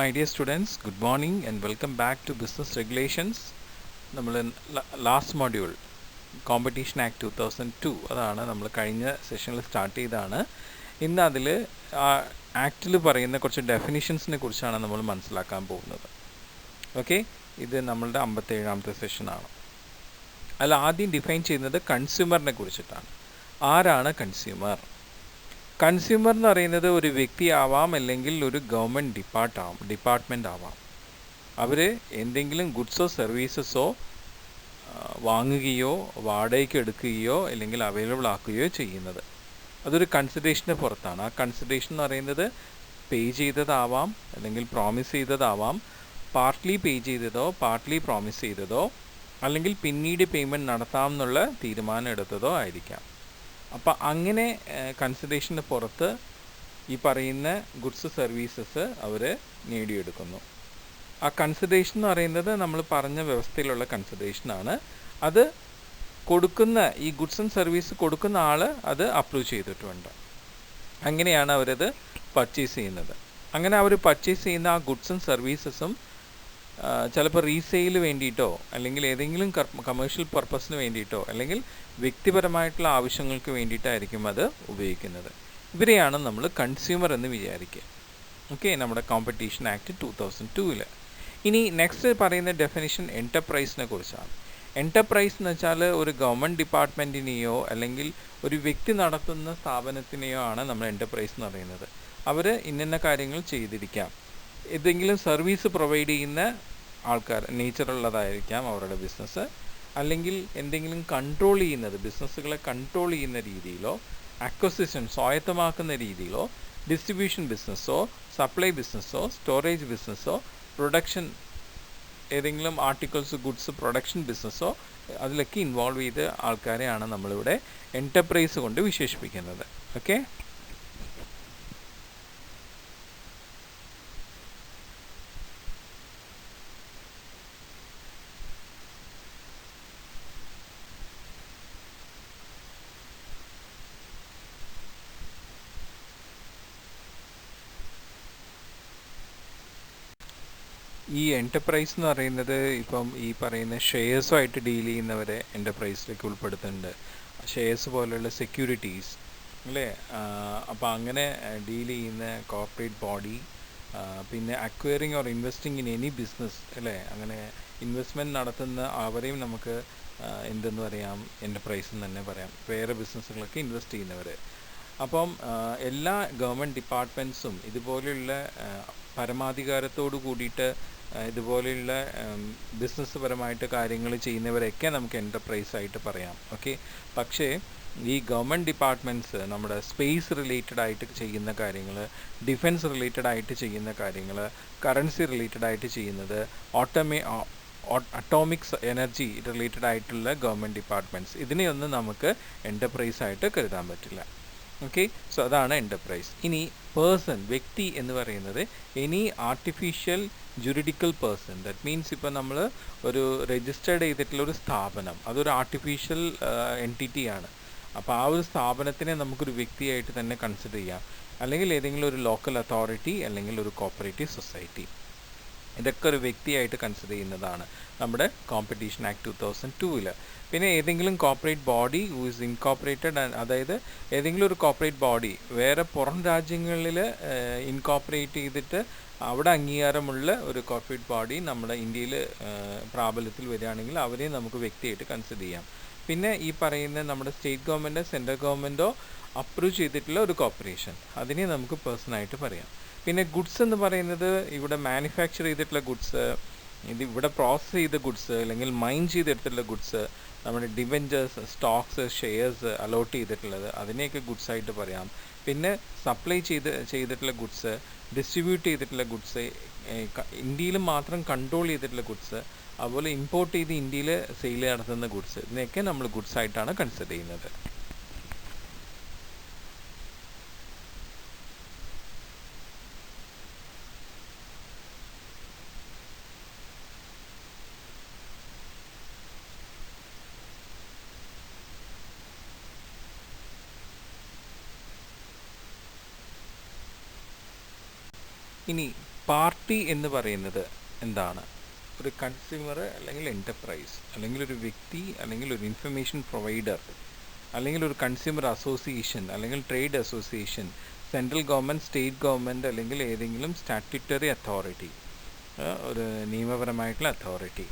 My dear students, good morning and welcome back to Business Regulations. നമ്മൾ last module competition act 2002 അതാണ് നമ്മൾ കഴിഞ്ഞ സെഷനിൽ സ്റ്റാർട്ട് ചെയ്തതാണ്. ഇന്ന് അതിൽ ആക്റ്റിൽ പറയുന്ന കുറച്ച് ഡെഫിനിഷൻസിനെ കുറിച്ചാണ് നമ്മൾ മനസ്സിലാക്കാൻ പോകുന്നത്. ഓക്കെ, ഇത് നമ്മളുടെ 57ാമത്തെ സെഷനാണ്. അതിൽ ആദ്യം ഡിഫൈൻ ചെയ്യുന്നത് കൺസ്യൂമറിനെ കുറിച്ചിട്ടാണ്. ആരാണ് കൺസ്യൂമർ? കൺസ്യൂമർ എന്ന് പറയുന്നത് ഒരു വ്യക്തിയാവാം, അല്ലെങ്കിൽ ഒരു ഗവൺമെൻറ് ഡിപ്പാർട്ട്മെൻ്റ് ആവാം. അവർ എന്തെങ്കിലും ഗുഡ്സോ സർവീസസോ വാങ്ങുകയോ വാടകയ്ക്ക് എടുക്കുകയോ അല്ലെങ്കിൽ അവൈലബിൾ ആക്കുകയോ ചെയ്യുന്നത്. അതൊരു കൺസിഡറേഷന് പുറത്താണ്. ആ കൺസിഡറേഷൻ എന്ന് പറയുന്നത് പേ ചെയ്തതാവാം, അല്ലെങ്കിൽ പ്രോമിസ് ചെയ്തതാവാം, പാർട്ട്ലി പേ ചെയ്തതോ പാർട്ട്ലി പ്രോമിസ് ചെയ്തതോ, അല്ലെങ്കിൽ പിന്നീട് പേയ്മെൻറ്റ് നടത്താമെന്നുള്ള തീരുമാനം എടുത്തതോ ആയിരിക്കാം. അപ്പോൾ അങ്ങനെ കൺസിഡറേഷന് പുറത്ത് ഈ പറയുന്ന ഗുഡ്സ് സർവീസസ് അവർ നേടിയെടുക്കുന്നു. ആ കൺസിഡറേഷൻ എന്ന് പറയുന്നത് നമ്മൾ പറഞ്ഞ വ്യവസ്ഥയിലുള്ള കൺസിഡറേഷനാണ്. അത് കൊടുക്കുന്ന ഈ ഗുഡ്സ് ആൻഡ് സർവീസ് കൊടുക്കുന്ന ആൾ അത് അപ്രൂവ് ചെയ്തിട്ടുണ്ട്. അങ്ങനെയാണ് അവരത് പർച്ചേസ് ചെയ്യുന്നത്. അങ്ങനെ അവർ പർച്ചേസ് ചെയ്യുന്ന ആ ഗുഡ്സ് ആൻഡ് സർവീസസും ചിലപ്പോൾ റീസെയിൽ വേണ്ടിയിട്ടോ, അല്ലെങ്കിൽ ഏതെങ്കിലും കമേഴ്ഷ്യൽ പർപ്പസിന് വേണ്ടിയിട്ടോ, അല്ലെങ്കിൽ വ്യക്തിപരമായിട്ടുള്ള ആവശ്യങ്ങൾക്ക് വേണ്ടിയിട്ടായിരിക്കും അത് ഉപയോഗിക്കുന്നത്. ഇവരെയാണ് നമ്മൾ കൺസ്യൂമർ എന്ന് വിചാരിക്കുക. ഓക്കെ, നമ്മുടെ കോമ്പറ്റീഷൻ ആക്ട് 2002. ഇനി നെക്സ്റ്റ് പറയുന്ന ഡെഫിനിഷൻ എൻ്റർപ്രൈസിനെ കുറിച്ചാണ്. എൻ്റർപ്രൈസ് എന്ന് വെച്ചാൽ ഒരു ഗവൺമെൻറ് ഡിപ്പാർട്ട്മെൻറ്റിനെയോ അല്ലെങ്കിൽ ഒരു വ്യക്തി നടത്തുന്ന സ്ഥാപനത്തിനെയോ ആണ് നമ്മൾ എൻ്റർപ്രൈസ് എന്ന് പറയുന്നത്. അവർ ഇന്ന കാര്യങ്ങൾ ചെയ്തിരിക്കാം. ഏതെങ്കിലും സർവീസ് പ്രൊവൈഡ് ചെയ്യുന്ന ആൾക്കാർ, നേച്ചറുള്ളതായിരിക്കാം അവരുടെ ബിസിനസ്, അല്ലെങ്കിൽ എന്തെങ്കിലും കൺട്രോൾ ചെയ്യുന്നത്, ബിസിനസ്സുകളെ കൺട്രോൾ ചെയ്യുന്ന രീതിയിലോ, അക്വസിഷൻ സ്വായത്തമാക്കുന്ന രീതിയിലോ, ഡിസ്ട്രിബ്യൂഷൻ ബിസിനസ്സോ, സപ്ലൈ ബിസിനസ്സോ, സ്റ്റോറേജ് ബിസിനസ്സോ, പ്രൊഡക്ഷൻ ഏതെങ്കിലും ആർട്ടിക്കിൾസ് ഗുഡ്സ് പ്രൊഡക്ഷൻ ബിസിനസ്സോ, അതിലൊക്കെ ഇൻവോൾവ് ചെയ്ത ആൾക്കാരെയാണ് നമ്മളിവിടെ എൻ്റർപ്രൈസ് കൊണ്ട് വിശേഷിപ്പിക്കുന്നത്. ഓക്കെ, ഈ എൻ്റർപ്രൈസ് എന്ന് പറയുന്നത് ഇപ്പം ഈ പറയുന്ന ഷെയർസുമായിട്ട് ഡീൽ ചെയ്യുന്നവരെ എൻ്റർപ്രൈസിലേക്ക് ഉൾപ്പെടുത്തുന്നുണ്ട്. ഷെയർസ് പോലെയുള്ള സെക്യൂരിറ്റീസ് അല്ലേ. അപ്പോൾ അങ്ങനെ ഡീൽ ചെയ്യുന്ന കോർപ്പറേറ്റ് ബോഡി, പിന്നെ acquiring or investing in any business അല്ലേ, അങ്ങനെ ഇൻവെസ്റ്റ്മെൻറ്റ് നടത്തുന്ന അവരെയും നമുക്ക് എന്തെന്ന് പറയാം, എൻ്റർപ്രൈസ് എന്ന് തന്നെ പറയാം. വേറെ ബിസിനസ്സുകളൊക്കെ ഇൻവെസ്റ്റ് ചെയ്യുന്നവർ. അപ്പം എല്ലാ ഗവൺമെൻറ് ഡിപ്പാർട്ട്മെൻറ്റ്സും ഇതുപോലെയുള്ള പരമാധികാരത്തോടു കൂടിയിട്ട് ഇതുപോലെയുള്ള ബിസിനസ് പരമായിട്ട് കാര്യങ്ങൾ ചെയ്യുന്നവരൊക്കെ നമുക്ക് എൻ്റർപ്രൈസ് ആയിട്ട് പറയാം. ഓക്കെ, പക്ഷേ ഈ ഗവൺമെൻറ് ഡിപ്പാർട്ട്മെൻറ്റ്സ് നമ്മുടെ സ്പേസ് റിലേറ്റഡ് ആയിട്ട് ചെയ്യുന്ന കാര്യങ്ങൾ, ഡിഫൻസ് റിലേറ്റഡ് ആയിട്ട് ചെയ്യുന്ന കാര്യങ്ങൾ, കറൻസി റിലേറ്റഡ് ആയിട്ട് ചെയ്യുന്നത്, അറ്റോമിക്സ് എനർജി റിലേറ്റഡ് ആയിട്ടുള്ള ഗവൺമെൻറ് ഡിപ്പാർട്ട്മെൻറ്റ്സ്, ഇതിനെയൊന്നും നമുക്ക് എൻ്റർപ്രൈസ് ആയിട്ട് കരുതാൻ പറ്റില്ല. ഓക്കെ, സോ അതാണ് എൻ്റർപ്രൈസ്. ഇനി പേഴ്സൺ, വ്യക്തി എന്ന് പറയുന്നത് any artificial juridical person. That means ഇപ്പോൾ നമ്മൾ ഒരു രജിസ്റ്റേർഡ് ചെയ്തിട്ടുള്ള ഒരു സ്ഥാപനം, അതൊരു ആർട്ടിഫിഷ്യൽ എൻറ്റിറ്റിയാണ്. അപ്പോൾ ആ ഒരു സ്ഥാപനത്തിനെ നമുക്കൊരു വ്യക്തിയായിട്ട് തന്നെ കൺസിഡർ ചെയ്യാം, അല്ലെങ്കിൽ ഏതെങ്കിലും ഒരു ലോക്കൽ അതോറിറ്റി, അല്ലെങ്കിൽ ഒരു കോപ്പറേറ്റീവ് സൊസൈറ്റി. ഇതൊക്കെ ഒരു വ്യക്തിയായിട്ട് കൺസിഡർ ചെയ്യുന്നതാണ് നമ്മുടെ കോമ്പറ്റീഷൻ ആക്ട് 2002. പിന്നെ ഏതെങ്കിലും corporate body who is incorporated, അതായത് ഏതെങ്കിലും ഒരു കോർപ്പറേറ്റ് ബോഡി വേറെ പുറം രാജ്യങ്ങളിൽ ഇൻകോപ്പറേറ്റ് ചെയ്തിട്ട് അവിടെ അംഗീകാരമുള്ള ഒരു കോർപ്പറേറ്റ് ബോഡി നമ്മുടെ ഇന്ത്യയിൽ പ്രാബല്യത്തിൽ വരികയാണെങ്കിൽ അവരെ നമുക്ക് വ്യക്തിയായിട്ട് കൺസിഡർ ചെയ്യാം. പിന്നെ ഈ പറയുന്ന നമ്മുടെ സ്റ്റേറ്റ് ഗവൺമെൻറ്റോ സെൻട്രൽ ഗവൺമെൻറ്റോ അപ്രൂവ് ചെയ്തിട്ടുള്ള ഒരു കോർപ്പറേഷൻ, അതിനെ നമുക്ക് പേഴ്സണായിട്ട് പറയാം. പിന്നെ ഗുഡ്സ് എന്ന് പറയുന്നത് ഇവിടെ മാനുഫാക്ചർ ചെയ്തിട്ടുള്ള ഗുഡ്സ്, ഇവിടെ പ്രോസസ്സ് ചെയ്ത ഗുഡ്സ്, അല്ലെങ്കിൽ മൈൻ ചെയ്തെടുത്തിട്ടുള്ള ഗുഡ്സ്, നമ്മുടെ ഡിവെഞ്ചേഴ്സ്, സ്റ്റോക്സ്, ഷെയർസ് അലോട്ട് ചെയ്തിട്ടുള്ളത്, അതിനെയൊക്കെ ഗുഡ്സായിട്ട് പറയാം. പിന്നെ സപ്ലൈ ചെയ്തിട്ടുള്ള ഗുഡ്സ്, ഡിസ്ട്രിബ്യൂട്ട് ചെയ്തിട്ടുള്ള ഗുഡ്സ്, ഇന്ത്യയിൽ മാത്രം കൺട്രോൾ ചെയ്തിട്ടുള്ള ഗുഡ്സ്, അതുപോലെ ഇമ്പോർട്ട് ചെയ്ത് ഇന്ത്യയിൽ സെയിൽ നടത്തുന്ന ഗുഡ്സ്, ഇതിനെയൊക്കെ നമ്മൾ ഗുഡ്സായിട്ടാണ് കൺസിഡർ ചെയ്യുന്നത്. ഇനി പാർട്ടി എന്ന് പറയുന്നത് എന്താണ്? ഒരു കൺസ്യൂമർ അല്ലെങ്കിൽ എൻ്റർപ്രൈസ് അല്ലെങ്കിൽ ഒരു വ്യക്തി അല്ലെങ്കിൽ ഒരു ഇൻഫർമേഷൻ പ്രൊവൈഡർ അല്ലെങ്കിൽ ഒരു കൺസ്യൂമർ അസോസിയേഷൻ അല്ലെങ്കിൽ trade association, central government, state government അല്ലെങ്കിൽ ഏതെങ്കിലും സ്റ്റാറ്റ്യൂട്ടറി അതോറിറ്റി, ഒരു നിയമപരമായിട്ടുള്ള അതോറിറ്റി,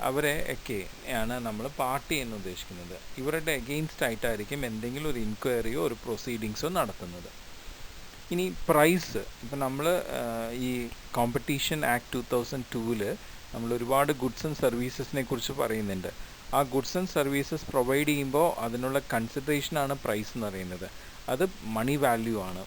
അവരെ ഒക്കെ ആണ് നമ്മൾ പാർട്ടി എന്ന് ഉദ്ദേശിക്കുന്നത്. ഇവരുടെ എഗെയിൻസ്റ്റ് ആയിട്ടായിരിക്കും എന്തെങ്കിലും ഒരു ഇൻക്വയറിയോ ഒരു പ്രൊസീഡിങ്സോ നടത്തുന്നത്. ഇനി പ്രൈസ്, ഇപ്പം നമ്മൾ ഈ കോമ്പറ്റീഷൻ ആക്ട് 2002 നമ്മൾ ഒരുപാട് ഗുഡ്സ് ആൻഡ് സർവീസസിനെ കുറിച്ച് പറയുന്നുണ്ട്. ആ ഗുഡ്സ് ആൻഡ് സർവീസസ് പ്രൊവൈഡ് ചെയ്യുമ്പോൾ അതിനുള്ള കൺസിഡറേഷനാണ് പ്രൈസ് എന്ന് പറയുന്നത്. അത് മണി വാല്യൂ ആണ്.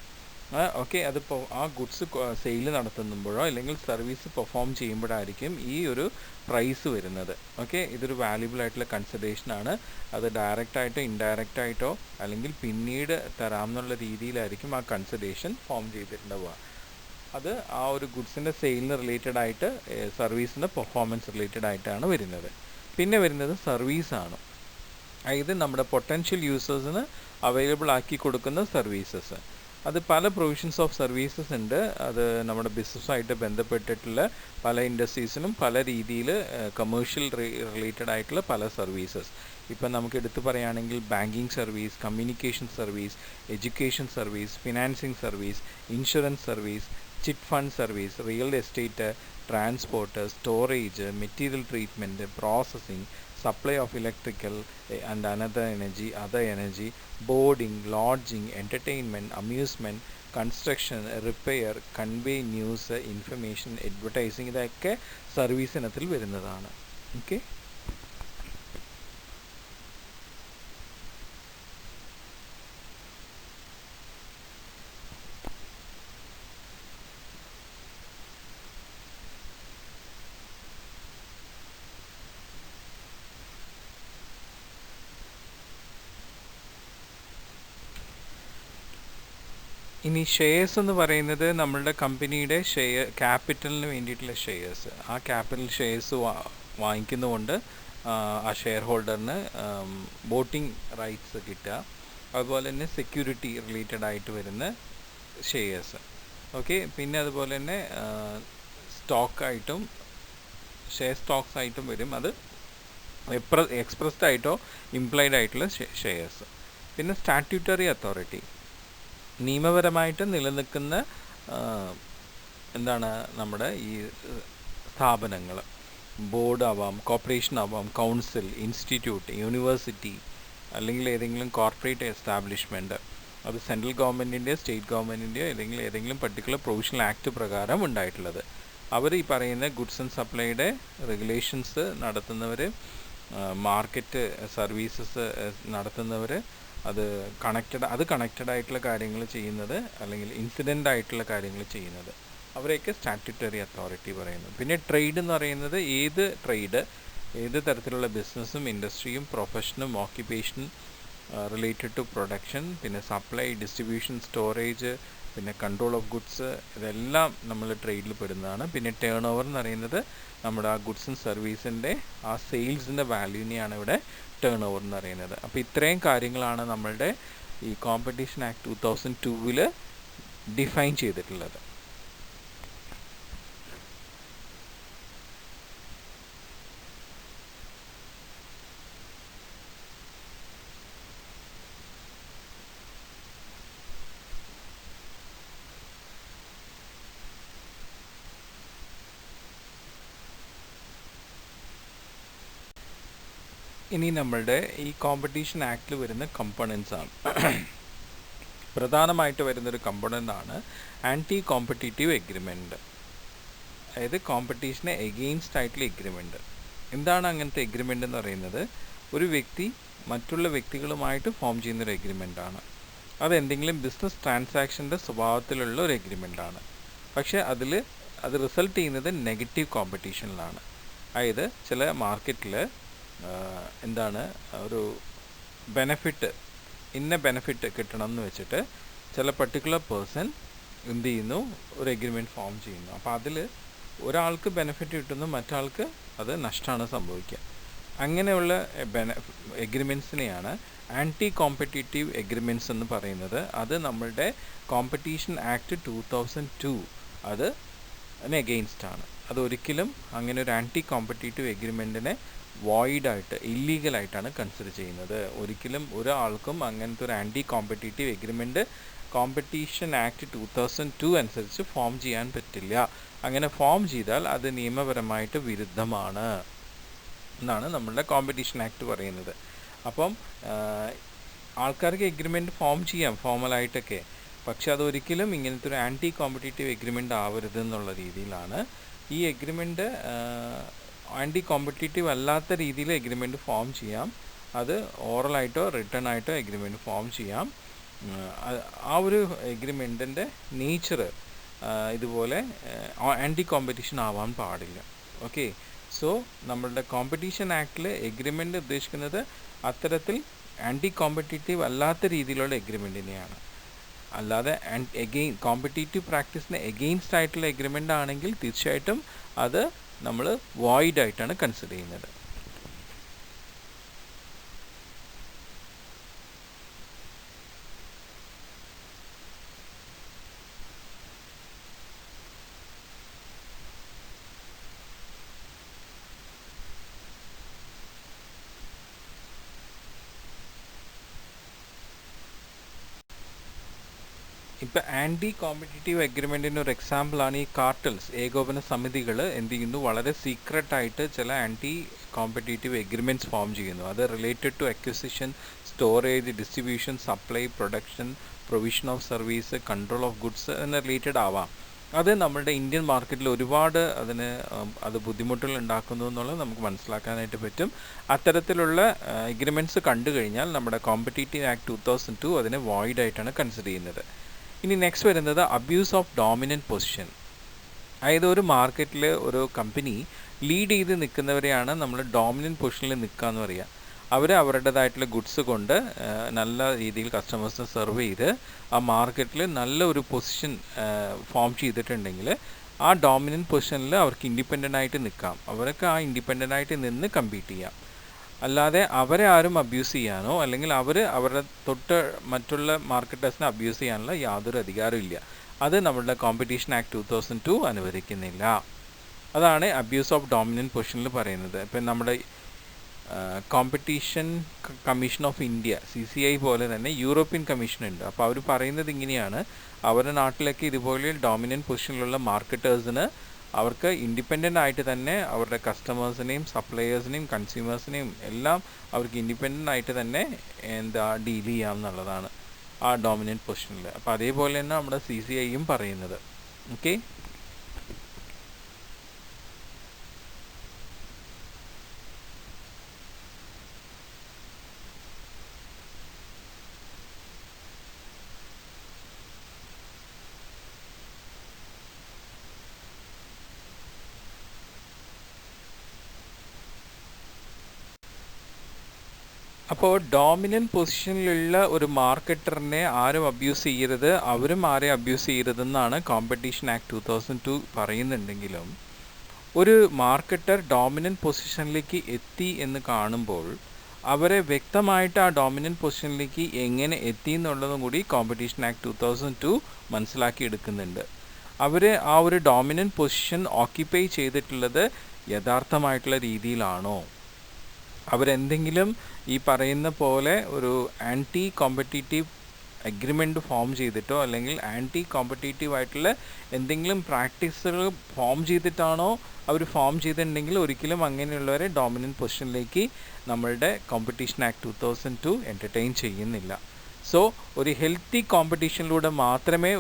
ഓക്കെ, അതിപ്പോൾ ആ ഗുഡ്സ് സെയിൽ നടത്തുമ്പോഴോ അല്ലെങ്കിൽ സർവീസ് പെർഫോം ചെയ്യുമ്പോഴായിരിക്കും ഈ ഒരു പ്രൈസ് വരുന്നത്. ഓക്കെ, ഇതൊരു വാല്യുബിൾ ആയിട്ടുള്ള കൺസിഡറേഷനാണ്. അത് ഡയറക്റ്റായിട്ടോ ഇൻഡയറക്റ്റ് ആയിട്ടോ അല്ലെങ്കിൽ പിന്നീട് തരാമെന്നുള്ള രീതിയിലായിരിക്കും ആ കൺസിഡറേഷൻ ഫോം ചെയ്തിട്ടുണ്ടാവുക. അത് ആ ഒരു ഗുഡ്സിൻ്റെ സെയിലിന് റിലേറ്റഡ് ആയിട്ട്, സർവീസിൻ്റെ പെർഫോമൻസ് റിലേറ്റഡ് ആയിട്ടാണ് വരുന്നത്. പിന്നെ വരുന്നത് സർവീസാണ്. അതായത് നമ്മുടെ പൊട്ടൻഷ്യൽ യൂസേഴ്സിന് അവൈലബിൾ ആക്കി കൊടുക്കുന്ന സർവീസസ്. അത് പല പ്രൊവിഷൻസ് ഓഫ് സർവീസസ് ഉണ്ട്. അത് നമ്മുടെ ബിസിനസ്സായിട്ട് ബന്ധപ്പെട്ടിട്ടുള്ള പല ഇൻഡസ്ട്രീസിനും പല രീതിയിൽ കമേഴ്ഷ്യൽ റിലേറ്റഡ് ആയിട്ടുള്ള പല സർവീസസ്. ഇപ്പം നമുക്ക് എടുത്തു പറയുകയാണെങ്കിൽ banking service, communication service, education service, financing service, insurance service, chit fund service, real estate, transport, storage, material treatment, processing, supply of electrical and other energy, boarding, lodging, entertainment, amusement, construction, repair, convey news, information, advertising, ഇതൊക്കെ service ഇനത്തിൽ വരുന്നതാണ്. Okay, ഇനി shares എന്ന് പറയുന്നത് നമ്മളുടെ കമ്പനിയുടെ ക്യാപിറ്റലിന് വേണ്ടിയിട്ടുള്ള shares. ആ ക്യാപിറ്റൽ ഷെയർസ് വാങ്ങിക്കുന്നതുകൊണ്ട് ആ ഷെയർ ഹോൾഡറിന് വോട്ടിംഗ് റൈറ്റ്സ് കിട്ടുക. അതുപോലെ തന്നെ സെക്യൂരിറ്റി റിലേറ്റഡ് ആയിട്ട് വരുന്ന ഷെയർസ്. ഓക്കെ, പിന്നെ അതുപോലെ തന്നെ സ്റ്റോക്കായിട്ടും ഷെയർ സ്റ്റോക്സ് ആയിട്ടും വരും. അത് എക്സ്പ്രസ്ഡ് ആയിട്ടോ ഇംപ്ലൈഡ് ആയിട്ടുള്ള ഷെയർസ്. പിന്നെ സ്റ്റാറ്റ്യൂട്ടറി അതോറിറ്റി, നിയമപരമായിട്ട് നിലനിൽക്കുന്ന എന്താണ് നമ്മുടെ ഈ സ്ഥാപനങ്ങൾ, ബോർഡ് ആവാം, കോർപ്പറേഷൻ ആവാം, കൗൺസിൽ, ഇൻസ്റ്റിറ്റ്യൂട്ട്, യൂണിവേഴ്സിറ്റി അല്ലെങ്കിൽ ഏതെങ്കിലും കോർപ്പറേറ്റ് എസ്റ്റാബ്ലിഷ്മെൻറ്റ്, അത് സെൻട്രൽ ഗവൺമെൻറ്റിൻ്റെയോ സ്റ്റേറ്റ് ഗവൺമെൻറ്റിൻ്റെയോ അല്ലെങ്കിൽ ഏതെങ്കിലും പർട്ടിക്കുലർ പ്രൊവിഷണൽ ആക്ട് പ്രകാരം ഉണ്ടായിട്ടുള്ളത്. അവർ ഈ പറയുന്ന ഗുഡ്സ് ആൻഡ് സപ്ലൈയുടെ റെഗുലേഷൻസ് നടത്തുന്നവർ, മാർക്കറ്റ് സർവീസസ് നടത്തുന്നവർ, അത് കണക്റ്റഡ് ആയിട്ടുള്ള കാര്യങ്ങൾ ചെയ്യുന്നത് അല്ലെങ്കിൽ ഇൻസിഡൻ്റ് ആയിട്ടുള്ള കാര്യങ്ങൾ ചെയ്യുന്നത്, അവരെയൊക്കെ സ്റ്റാറ്റ്യൂട്ടറി അതോറിറ്റി പറയുന്നു. പിന്നെ ട്രേഡ് എന്ന് പറയുന്നത് ഏത് തരത്തിലുള്ള ബിസിനസ്സും ഇൻഡസ്ട്രിയും പ്രൊഫഷനും ഓക്യുപ്പേഷനും റിലേറ്റഡ് ടു പ്രൊഡക്ഷൻ, പിന്നെ സപ്ലൈ, ഡിസ്ട്രിബ്യൂഷൻ, സ്റ്റോറേജ്, പിന്നെ കൺട്രോൾ ഓഫ് ഗുഡ്സ്, ഇതെല്ലാം നമ്മൾ ട്രേഡിൽ പെടുന്നതാണ്. പിന്നെ ടേൺ ഓവർ എന്ന് പറയുന്നത് നമ്മുടെ ആ ഗുഡ്സ് ആൻഡ് സർവീസിൻ്റെ ആ സെയിൽസിൻ്റെ വാല്യൂവിനെയാണ് ഇവിടെ ടേൺ ഓവർ എന്ന് പറയുന്നത്. അപ്പോൾ ഇത്രയും കാര്യങ്ങളാണ് നമ്മളുടെ ഈ കോമ്പറ്റീഷൻ ആക്ട് 2002 ഡിഫൈൻ ചെയ്തിട്ടുള്ളത്. ഇനി നമ്മളുടെ ഈ കോമ്പറ്റീഷൻ ആക്ടിൽ വരുന്ന കമ്പോണൻസ് ആണ്. പ്രധാനമായിട്ട് വരുന്നൊരു കമ്പോണൻ്റാണ് ആൻറ്റി കോമ്പറ്റീറ്റീവ് എഗ്രിമെൻറ്റ്. അതായത് കോമ്പറ്റീഷനെ എഗെയിൻസ്റ്റ് ആയിട്ടുള്ള എഗ്രിമെൻറ്റ്. എന്താണ് അങ്ങനത്തെ എഗ്രിമെൻ്റ് എന്ന് പറയുന്നത്? ഒരു വ്യക്തി മറ്റുള്ള വ്യക്തികളുമായിട്ട് ഫോം ചെയ്യുന്നൊരു എഗ്രിമെൻ്റാണ്. അതെന്തെങ്കിലും ബിസിനസ് ട്രാൻസാക്ഷൻ്റെ സ്വഭാവത്തിലുള്ള ഒരു എഗ്രിമെൻ്റാണ്. പക്ഷേ അത് റിസൾട്ട് ചെയ്യുന്നത് നെഗറ്റീവ് കോമ്പറ്റീഷനിലാണ്. അതായത് ചില മാർക്കറ്റിൽ എന്താണ് ഒരു ബെനഫിറ്റ് കിട്ടണം എന്ന് വെച്ചിട്ട് ചില പർട്ടിക്കുലർ പേഴ്സൺ എന്ത് ചെയ്യുന്നു, ഒരു എഗ്രിമെൻറ്റ് ഫോം ചെയ്യുന്നു. അപ്പോൾ അതിൽ ഒരാൾക്ക് ബെനഫിറ്റ് കിട്ടുന്നു, മറ്റാൾക്ക് അത് നഷ്ടമാണ് സംഭവിക്കുക. അങ്ങനെയുള്ള എഗ്രിമെൻറ്റ്സിനെയാണ് ആൻറ്റി കോമ്പറ്റീറ്റീവ് എഗ്രിമെൻറ്റ്സ് എന്ന് പറയുന്നത്. അത് നമ്മളുടെ കോമ്പറ്റീഷൻ ആക്ട് 2002 അത് അഗെയിൻസ്റ്റ് ആണ്. അതൊരിക്കലും അങ്ങനെ ഒരു ആൻറ്റി കോമ്പറ്റീറ്റീവ് എഗ്രിമെൻറ്റിനെ വോയിഡായിട്ട് ഇല്ലീഗലായിട്ടാണ് കൺസിഡർ ചെയ്യുന്നത്. ഒരിക്കലും ഒരാൾക്കും അങ്ങനത്തെ ഒരു anti competitive agreement competition act 2002 അനുസരിച്ച് ഫോം ചെയ്യാൻ പറ്റില്ല. അങ്ങനെ ഫോം ചെയ്താൽ അത് നിയമപരമായിട്ട് വിരുദ്ധമാണ് എന്നാണ് നമ്മളുടെ കോമ്പറ്റീഷൻ ആക്ട് പറയുന്നത്. അപ്പം ആൾക്കാർക്ക് എഗ്രിമെൻറ്റ് ഫോം ചെയ്യാം ഫോർമലായിട്ടൊക്കെ, പക്ഷെ അതൊരിക്കലും ഇങ്ങനത്തെ ഒരു ആൻറ്റി കോമ്പറ്റീറ്റീവ് എഗ്രിമെൻ്റ് ആവരുത് എന്നുള്ള രീതിയിലാണ്. ഈ എഗ്രിമെൻറ്റ് ആൻറ്റി കോമ്പറ്റീറ്റീവ് അല്ലാത്ത രീതിയിൽ എഗ്രിമെൻറ്റ് ഫോം ചെയ്യാം. അത് ഓറലായിട്ടോ റിട്ടേൺ ആയിട്ടോ എഗ്രിമെൻറ്റ് ഫോം ചെയ്യാം. ആ ഒരു എഗ്രിമെൻറ്റിൻ്റെ നേച്ചർ ഇതുപോലെ ആൻറ്റി കോമ്പറ്റീഷൻ ആവാൻ പാടില്ല. ഓക്കെ, സോ നമ്മളുടെ കോമ്പറ്റീഷൻ ആക്ടിൽ എഗ്രിമെൻ്റ് ഉദ്ദേശിക്കുന്നത് അത്തരത്തിൽ ആൻറ്റി കോമ്പറ്റീറ്റീവ് അല്ലാത്ത രീതിയിലുള്ള എഗ്രിമെൻറ്റിനെയാണ്. അല്ലാതെ കോമ്പറ്റീറ്റീവ് പ്രാക്ടീസിന് എഗെയിൻസ്റ്റ് ആയിട്ടുള്ള എഗ്രിമെൻ്റ് ആണെങ്കിൽ തീർച്ചയായിട്ടും അത് നമ്മൾ വോയിഡ് ആയിട്ടാണ് കൺസിഡർ ചെയ്യുന്നത്. ഇപ്പോൾ ആൻറ്റി കോമ്പറ്റീറ്റീവ് എഗ്രിമെൻറ്റിൻ്റെ ഒരു എക്സാമ്പിളാണ് ഈ കാർട്ടൽസ്. ഏകോപന സമിതികൾ എന്ത് ചെയ്യുന്നു, വളരെ സീക്രട്ടായിട്ട് ചില ആൻറ്റി കോമ്പറ്റീറ്റീവ് എഗ്രിമെൻറ്റ്സ് ഫോം ചെയ്യുന്നു. അത് related to acquisition, storage, distribution, supply, production, provision of service, control of goods എന്ന് റിലേറ്റഡ് ആവാം. അത് നമ്മളുടെ ഇന്ത്യൻ മാർക്കറ്റിൽ ഒരുപാട് അത് ബുദ്ധിമുട്ടുകൾ ഉണ്ടാക്കുന്നു എന്നുള്ളത് നമുക്ക് മനസ്സിലാക്കാനായിട്ട് പറ്റും. അത്തരത്തിലുള്ള എഗ്രിമെൻറ്റ്സ് കണ്ടു കഴിഞ്ഞാൽ നമ്മുടെ കോമ്പറ്റീറ്റീവ് ആക്ട് 2002 അതിനെ വോയിഡ് ആയിട്ടാണ് കൺസിഡർ ചെയ്യുന്നത്. ഇനി നെക്സ്റ്റ് വരുന്നത് അബ്യൂസ് ഓഫ് ഡോമിനൻറ്റ് പൊസിഷൻ. അതായത് ഒരു മാർക്കറ്റിൽ ഒരു കമ്പനി ലീഡ് ചെയ്ത് നിൽക്കുന്നവരെയാണ് നമ്മൾ ഡോമിനൻറ്റ് പൊസിഷനിൽ നിൽക്കുക എന്ന് പറയുക. അവർ അവരുടേതായിട്ടുള്ള ഗുഡ്സ് കൊണ്ട് നല്ല രീതിയിൽ കസ്റ്റമേഴ്സിനെ സെർവ് ചെയ്ത് ആ മാർക്കറ്റിൽ നല്ല ഒരു പൊസിഷൻ ഫോം ചെയ്തിട്ടുണ്ടെങ്കിൽ ആ ഡോമിനൻറ്റ് പൊസിഷനിൽ അവർക്ക് ഇൻഡിപെൻഡൻ്റ് ആയിട്ട് നിൽക്കാം. അവർക്ക് ആ ഇൻഡിപെൻഡൻ്റ് ആയിട്ട് നിന്ന് കമ്പീറ്റ് ചെയ്യാം. അല്ലാതെ അവരെ ആരും അബ്യൂസ് ചെയ്യാനോ അല്ലെങ്കിൽ അവരുടെ തൊട്ട് മറ്റുള്ള മാർക്കറ്റേഴ്സിനെ അബ്യൂസ് ചെയ്യാനുള്ള യാതൊരു അധികാരവും ഇല്ല. അത് നമ്മളുടെ കോമ്പറ്റീഷൻ ആക്ട് 2002 അനുവദിക്കുന്നില്ല. അതാണ് അബ്യൂസ് ഓഫ് ഡോമിനൻറ്റ് പൊസിഷനിൽ പറയുന്നത്. ഇപ്പം നമ്മുടെ competition commission of India CCI പോലെ തന്നെ യൂറോപ്യൻ കമ്മീഷൻ ഉണ്ട്. അപ്പോൾ അവർ പറയുന്നത് ഇങ്ങനെയാണ്, അവരുടെ നാട്ടിലൊക്കെ ഇതുപോലെ ഡോമിനൻറ്റ് പൊസിഷനിലുള്ള മാർക്കറ്റേഴ്സിന് അവർക്ക് ഇൻഡിപെൻഡൻ്റ് ആയിട്ട് തന്നെ അവരുടെ കസ്റ്റമേഴ്സിനെയും സപ്ലയേഴ്സിനെയും കൺസ്യൂമേഴ്സിനെയും എല്ലാം അവർക്ക് ഇൻഡിപെൻഡൻ്റ് ആയിട്ട് തന്നെ ഡീൽ ചെയ്യാം എന്നുള്ളതാണ് ആ ഡോമിനൻറ്റ് പൊസിഷനിൽ. അപ്പോൾ അതേപോലെ തന്നെ നമ്മുടെ CCIയും പറയുന്നത്. ഓക്കെ, അപ്പോൾ ഡോമിനൻറ്റ് പൊസിഷനിലുള്ള ഒരു മാർക്കറ്ററിനെ ആരും അബ്യൂസ് ചെയ്യരുത്, അവരും ആരെയും അബ്യൂസ് ചെയ്യരുതെന്നാണ് കോമ്പറ്റീഷൻ ആക്ട് 2002 പറയുന്നുണ്ടെങ്കിലും ഒരു മാർക്കറ്റർ ഡോമിനൻറ്റ് പൊസിഷനിലേക്ക് എത്തി എന്ന് കാണുമ്പോൾ അവരെ വ്യക്തമായിട്ട് ആ ഡോമിനൻറ്റ് പൊസിഷനിലേക്ക് എങ്ങനെ എത്തി എന്നുള്ളതും കൂടി കോമ്പറ്റീഷൻ ആക്ട് 2002 മനസ്സിലാക്കിയെടുക്കുന്നുണ്ട്. അവർ ആ ഒരു ഡോമിനൻറ്റ് പൊസിഷൻ ഓക്യുപ്പൈ ചെയ്തിട്ടുള്ളത് യഥാർത്ഥമായിട്ടുള്ള രീതിയിലാണോ, അവരെന്തെങ്കിലും ഈ പറയുന്ന പോലെ ഒരു ആൻറ്റി കോമ്പറ്റീറ്റീവ് എഗ്രിമെൻറ്റ് ഫോം ചെയ്തിട്ടോ അല്ലെങ്കിൽ ആൻറ്റി കോമ്പറ്റീറ്റീവ് ആയിട്ടുള്ള എന്തെങ്കിലും പ്രാക്ടീസുകൾ ഫോം ചെയ്തിട്ടാണോ അവർ ഫോം ചെയ്തിട്ടുണ്ടെങ്കിൽ ഒരിക്കലും അങ്ങനെയുള്ളവരെ ഡോമിനൻറ്റ് പൊസിഷനിലേക്ക് നമ്മളുടെ കോമ്പറ്റീഷൻ ആക്ട് 2002 എൻ്റർടൈൻ ചെയ്യുന്നില്ല. സോ ഒരു ഹെൽത്തി കോമ്പറ്റീഷനിലൂടെ മാത്രമേ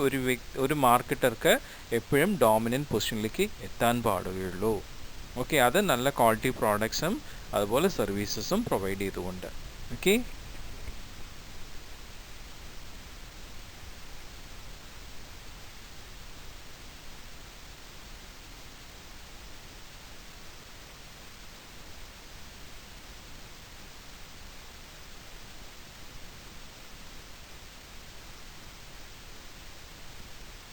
ഒരു മാർക്കറ്റർക്ക് എപ്പോഴും ഡോമിനൻറ്റ് പൊസിഷനിലേക്ക് എത്താൻ പാടുകയുള്ളൂ. ഓക്കെ, അത് നല്ല ക്വാളിറ്റി പ്രോഡക്ട്സും അതുപോലെ സർവീസസും പ്രൊവൈഡ് ചെയ്തുകൊണ്ട്. ഓക്കെ.